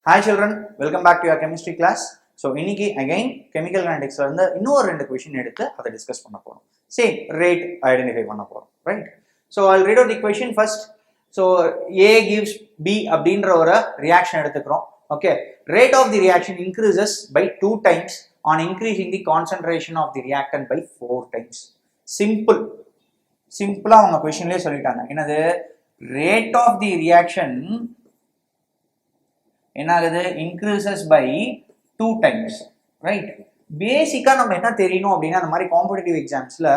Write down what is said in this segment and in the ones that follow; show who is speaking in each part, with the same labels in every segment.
Speaker 1: Hi children, welcome back to your chemistry class. So இன்னைக்கு again chemical kineticsல இருந்து இன்னொரு ரெண்டு question எடுத்து அதை டிஸ்கஸ் பண்ண போறோம். Same rate identify பண்ண போறோம், right? So I'll read out the question first. So A gives B அப்படின்ற ஒரு reaction எடுத்துக்கிறோம். Okay, rate of the reaction increases by 2 times on increasing the concentration of the reactant by 4 times. Simple. சிம்பிளா அவங்க questionலயே சொல்லிட்டாங்க. என்னது rate of the reaction என்னாகுது increases by 2 times, right? பேசிக்கா நம்ம என்ன தெரியணும் அப்படின்னா அந்த மாதிரி competitive எக்ஸாம்ஸ்ல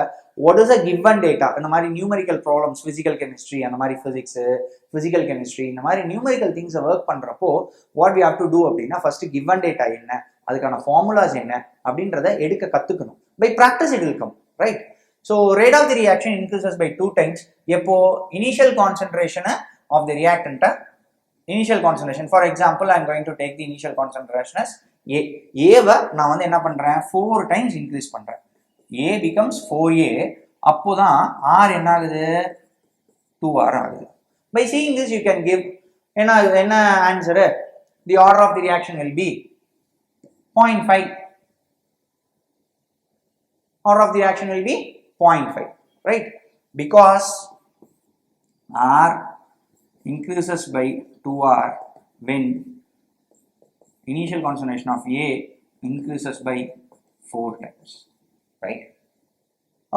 Speaker 1: what is a given data இந்த மாதிரி நியூமெரிக்கல் ப்ராப்ளம்ஸ் physical chemistry அந்த மாதிரி physics physical chemistry இந்த மாதிரி நியூமெரிக்கல் திங்ஸ் ஒர்க் பண்றப்போ what we have to do அப்படின்னா ஃபர்ஸ்ட் given data என்ன, அதுக்கான ஃபார்முலாஸ் என்ன அப்படின்றத எடுக்க கத்துக்கணும். by practice it will come, right? So rate of the reaction increases by 2 times எப்போ initial concentration of the reactant initial concentration. For example, I am going to take the initial concentration as A. A-வை நான் வந்து என்ன பண்றேன் 4 times increase பண்றேன். A becomes 4A. அப்போதான் R என்ன ஆகுது 2R ஆகுது. By seeing this you can give என்ன answer? The order of the reaction will be 0.5. Order of the reaction will be 0.5, right? Because R increases by 2R when initial concentration of A increases by 4 times, right?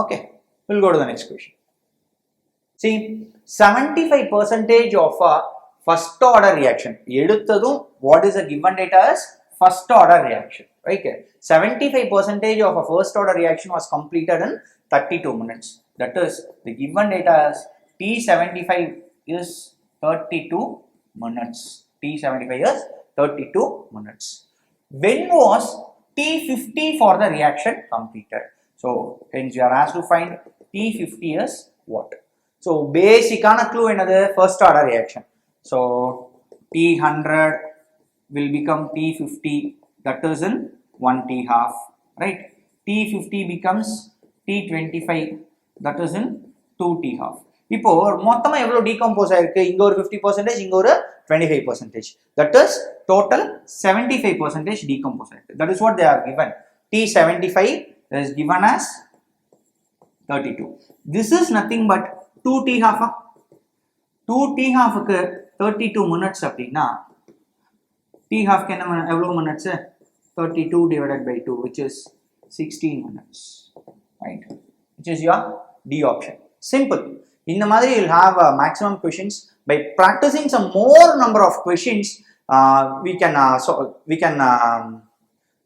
Speaker 1: Okay, we'll go to the next question. See, 75% of a first order reaction. எடுத்ததும் what is a given data as first order reaction, right? 75% of a first order reaction was completed in 32 minutes. That is, the given data as T75 is 32 minutes. T75 is 32 minutes. When was T50 for the reaction completed? So, hence you are asked to find T50 is what? So, basic clue another first order reaction. So, T100 will become T50, that is in 1 T half, right? T50 becomes T25, that is in 2 T half. இப்போ மொத்தமா எவ்வளவு decompose ஆயிருக்கு, இங்க ஒரு 50%, இங்க ஒரு 25%. that is total 75% decompose ஆயிருக்கு. That is what they are given. T75 is given as 32. This is nothing but 2 T half. 2 T half க்கு 32 minutes அப்படின்னா T half க்கு என்ன எவ்வளவு minutes? 32 divided by 2, which is 16 minutes, right? Which is your D option. Simple. In the மாதிரி you'll have maximum questions. By practicing some more number of questions, we can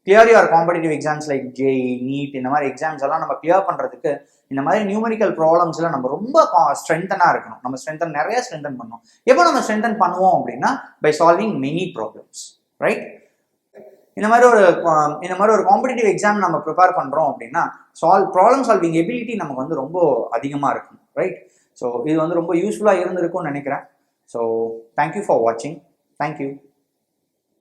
Speaker 1: clear your competitive exams like JEE, NEET இந்த மாதிரி exams எல்லாம் நம்ம clear பண்றதுக்கு இந்த மாதிரி numerical ப்ராப்ளம்ஸ்ல நம்ம ரொம்ப ஸ்ட்ரென்தனா இருக்கணும். நம்ம நிறைய ஸ்ட்ரென்தன் பண்ணணும். எப்போ நம்ம ஸ்ட்ரென்தன் பண்ணுவோம் அப்படின்னா by solving many problems, right? இந்த மாதிரி ஒரு காம்படிட்டிவ் எக்ஸாம் நம்ம ப்ரிப்பேர் பண்றோம் அப்படின்னா ப்ராப்ளம் சால்விங் எபிலிட்டி நமக்கு வந்து ரொம்ப அதிகமா இருக்கும், ரைட்? ஸோ இது வந்து ரொம்ப யூஸ்ஃபுல்லாக இருந்திருக்கும்னு நினைக்கிறேன். ஸோ தேங்க்யூ ஃபார் வாட்சிங். தேங்க்யூ.